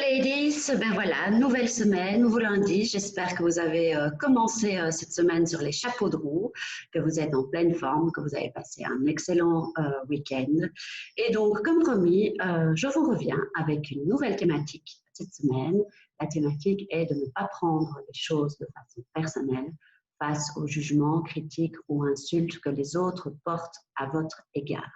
ladies, ben voilà, nouvelle semaine, nouveau lundi. J'espère que vous avez commencé cette semaine sur les chapeaux de roue, que vous êtes en pleine forme, que vous avez passé un excellent week-end. Et donc, comme promis, je vous reviens avec une nouvelle thématique cette semaine. La thématique est de ne pas prendre les choses de façon personnelle face aux jugements, critiques ou insultes que les autres portent à votre égard.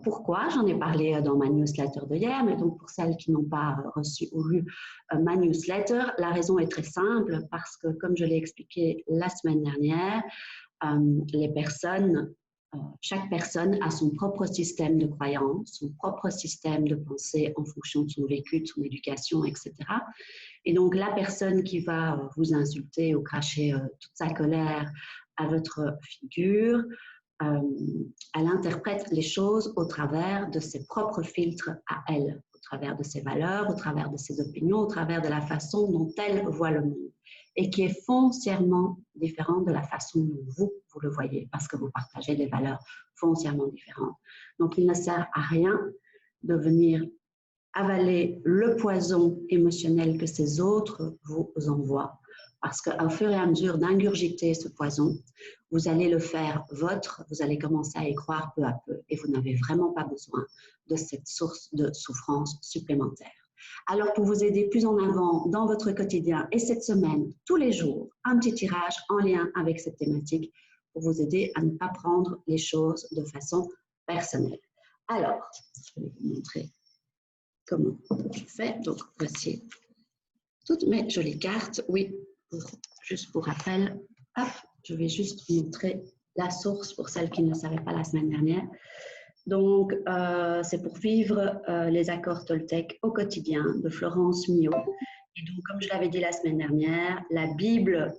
Pourquoi? J'en ai parlé dans ma newsletter de hier, mais donc pour celles qui n'ont pas reçu ou lu ma newsletter, la raison est très simple parce que, comme je l'ai expliqué la semaine dernière, chaque personne a son propre système de croyance, son propre système de pensée en fonction de son vécu, de son éducation, etc. Et donc la personne qui va vous insulter ou cracher toute sa colère à votre figure, elle interprète les choses au travers de ses propres filtres à elle, au travers de ses valeurs, au travers de ses opinions, au travers de la façon dont elle voit le monde, et qui est foncièrement différente de la façon dont vous le voyez, parce que vous partagez des valeurs foncièrement différentes. Donc, il ne sert à rien de venir avaler le poison émotionnel que ces autres vous envoient, parce qu'au fur et à mesure d'ingurgiter ce poison, vous allez le faire vôtre, vous allez commencer à y croire peu à peu et vous n'avez vraiment pas besoin de cette source de souffrance supplémentaire. Alors, pour vous aider plus en avant dans votre quotidien et cette semaine, tous les jours, un petit tirage en lien avec cette thématique pour vous aider à ne pas prendre les choses de façon personnelle. Alors, je vais vous montrer comment je fais. Donc, voici toutes mes jolies cartes. Oui, juste pour rappel, hop, je vais juste vous montrer la source pour celles qui ne savaient pas la semaine dernière. Donc, c'est pour vivre les accords Toltec au quotidien de Florence Millot. Et donc, comme je l'avais dit la semaine dernière, la Bible,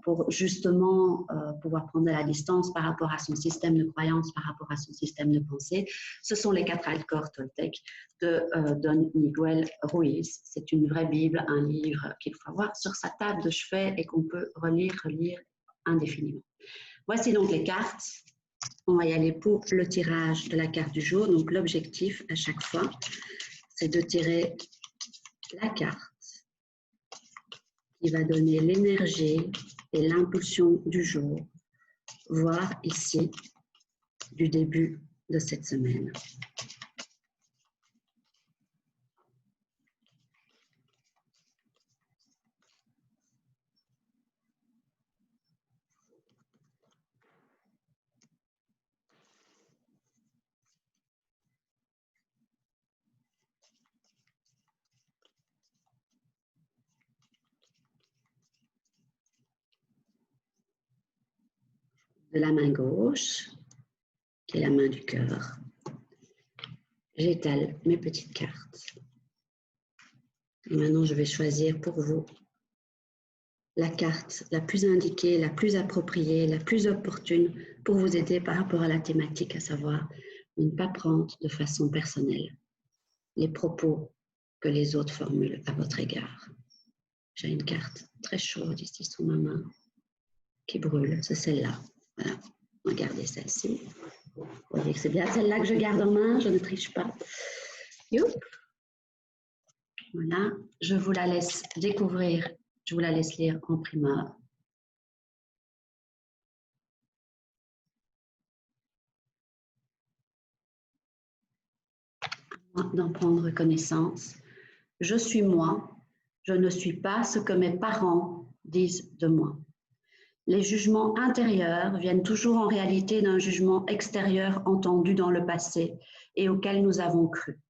pour justement pouvoir prendre de la distance par rapport à son système de croyance, par rapport à son système de pensée, ce sont les 4 accords Toltec de Don Miguel Ruiz. C'est une vraie Bible, un livre qu'il faut avoir sur sa table de chevet et qu'on peut relire indéfiniment. Voici donc les cartes. On va y aller pour le tirage de la carte du jour. Donc l'objectif à chaque fois, c'est de tirer la carte qui va donner l'énergie et l'impulsion du jour, voire ici, du début de cette semaine. De la main gauche, qui est la main du cœur, j'étale mes petites cartes. Et maintenant, je vais choisir pour vous la carte la plus indiquée, la plus appropriée, la plus opportune pour vous aider par rapport à la thématique, à savoir ne pas prendre de façon personnelle les propos que les autres formulent à votre égard. J'ai une carte très chaude ici sous ma main qui brûle, c'est celle-là. Voilà, regardez celle-ci. Vous voyez que c'est bien celle-là que je garde en main, je ne triche pas. Youp. Voilà, je vous la laisse découvrir, je vous la laisse lire en primeur. D'en prendre connaissance. Je suis moi, je ne suis pas ce que mes parents disent de moi. Les jugements intérieurs viennent toujours en réalité d'un jugement extérieur entendu dans le passé et auquel nous avons cru.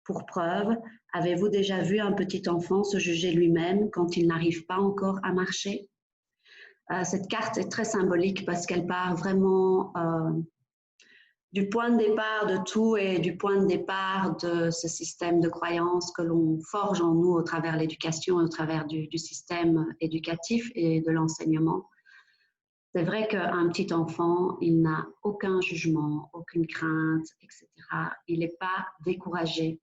Pour preuve, avez-vous déjà vu un petit enfant se juger lui-même quand il n'arrive pas encore à marcher? Cette carte est très symbolique parce qu'elle part vraiment du point de départ de tout et du point de départ de ce système de croyances que l'on forge en nous au travers l'éducation, au travers du système éducatif et de l'enseignement. C'est vrai qu'un petit enfant, il n'a aucun jugement, aucune crainte, etc. Il n'est pas découragé.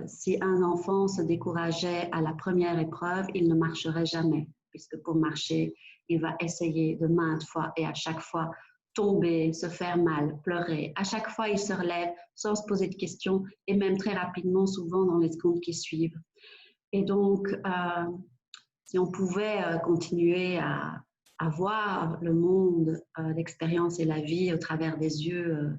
Si un enfant se décourageait à la première épreuve, il ne marcherait jamais, puisque pour marcher, il va essayer de maintes fois et à chaque fois tomber, se faire mal, pleurer. À chaque fois, il se relève sans se poser de questions et même très rapidement, souvent dans les secondes qui suivent. Et donc, si on pouvait continuer à voir le monde, l'expérience et la vie au travers des yeux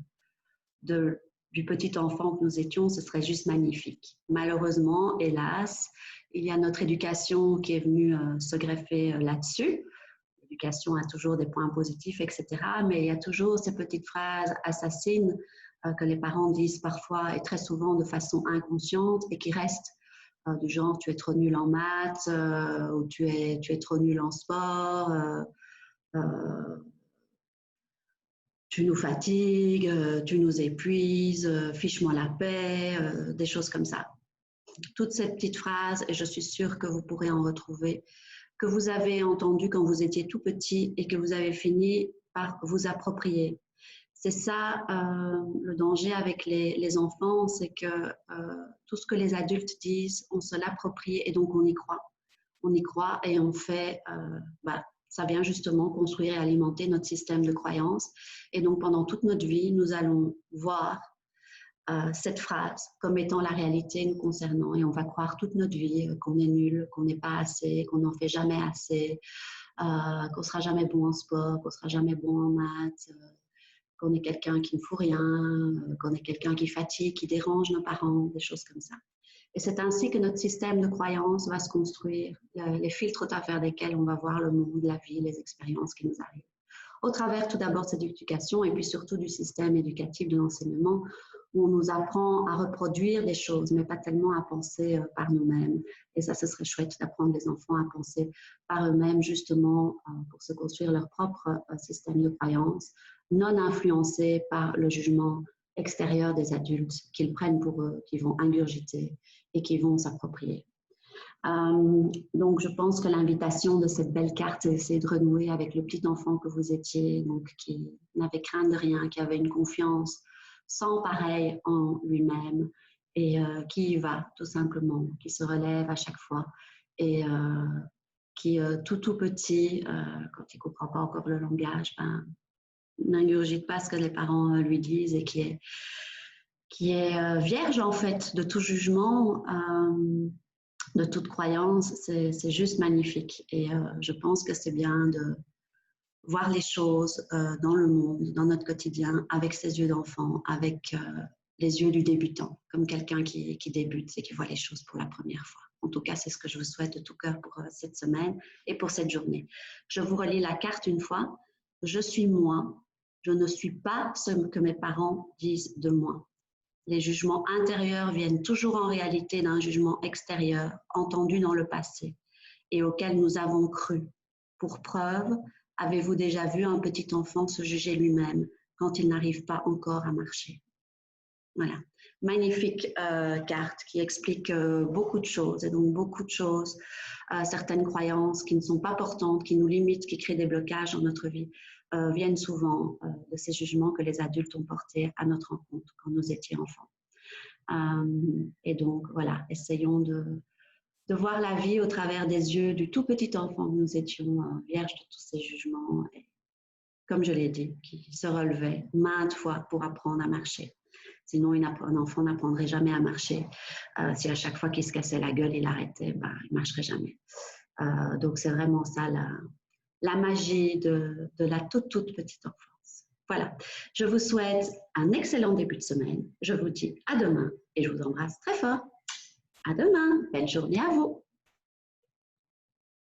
du petit enfant que nous étions, ce serait juste magnifique. Malheureusement, hélas, il y a notre éducation qui est venue se greffer là-dessus. L'éducation a toujours des points positifs, etc. Mais il y a toujours ces petites phrases assassines que les parents disent parfois et très souvent de façon inconsciente et qui restent du genre tu es trop nul en maths ou tu es trop nul en sport, tu nous fatigues, tu nous épuises, fiche-moi la paix, des choses comme ça. Toutes ces petites phrases, et je suis sûre que vous pourrez en retrouver, que vous avez entendues quand vous étiez tout petit et que vous avez fini par vous approprier. C'est ça le danger avec les enfants, c'est que tout ce que les adultes disent, on se l'approprie et donc on y croit. On y croit et on fait, ça vient justement construire et alimenter notre système de croyances. Et donc pendant toute notre vie, nous allons voir cette phrase comme étant la réalité nous concernant et on va croire toute notre vie qu'on est nul, qu'on n'est pas assez, qu'on n'en fait jamais assez, qu'on ne sera jamais bon en sport, qu'on ne sera jamais bon en maths, qu'on est quelqu'un qui ne fout rien, qu'on est quelqu'un qui fatigue, qui dérange nos parents, des choses comme ça. Et c'est ainsi que notre système de croyances va se construire, les filtres au travers desquels on va voir le monde, la vie, les expériences qui nous arrivent. Au travers tout d'abord de cette éducation et puis surtout du système éducatif de l'enseignement où on nous apprend à reproduire des choses, mais pas tellement à penser par nous-mêmes. Et ça, ce serait chouette d'apprendre les enfants à penser par eux-mêmes justement pour se construire leur propre système de croyances, non influencés par le jugement extérieur des adultes qu'ils prennent pour eux, qu'ils vont ingurgiter et qui vont s'approprier. Donc, je pense que l'invitation de cette belle carte, c'est de renouer avec le petit enfant que vous étiez, donc qui n'avait crainte de rien, qui avait une confiance sans pareil en lui-même et qui y va tout simplement, qui se relève à chaque fois et qui tout petit, quand il ne comprend pas encore le langage, n'ingurgite pas ce que les parents lui disent et qui est vierge en fait de tout jugement, de toute croyance. C'est juste magnifique et je pense que c'est bien de voir les choses dans le monde, dans notre quotidien, avec ses yeux d'enfant, avec les yeux du débutant, comme quelqu'un qui débute et qui voit les choses pour la première fois. En tout cas, c'est ce que je vous souhaite de tout cœur pour cette semaine et pour cette journée. Je vous relis la carte une fois. Je suis moi. Je ne suis pas ce que mes parents disent de moi. Les jugements intérieurs viennent toujours en réalité d'un jugement extérieur, entendu dans le passé et auquel nous avons cru. Pour preuve, avez-vous déjà vu un petit enfant se juger lui-même quand il n'arrive pas encore à marcher? Voilà, magnifique carte qui explique beaucoup de choses et donc beaucoup de choses, certaines croyances qui ne sont pas portantes, qui nous limitent, qui créent des blocages dans notre vie, viennent souvent de ces jugements que les adultes ont portés à notre encontre quand nous étions enfants. Et donc voilà, essayons de voir la vie au travers des yeux du tout petit enfant que nous étions, vierges de tous ces jugements, et, comme je l'ai dit, qui se relevait maintes fois pour apprendre à marcher. Sinon, un enfant n'apprendrait jamais à marcher. Si à chaque fois qu'il se cassait la gueule, il arrêtait, il ne marcherait jamais. Donc, c'est vraiment ça la magie de la toute petite enfance. Voilà, je vous souhaite un excellent début de semaine. Je vous dis à demain et je vous embrasse très fort. À demain, belle journée à vous.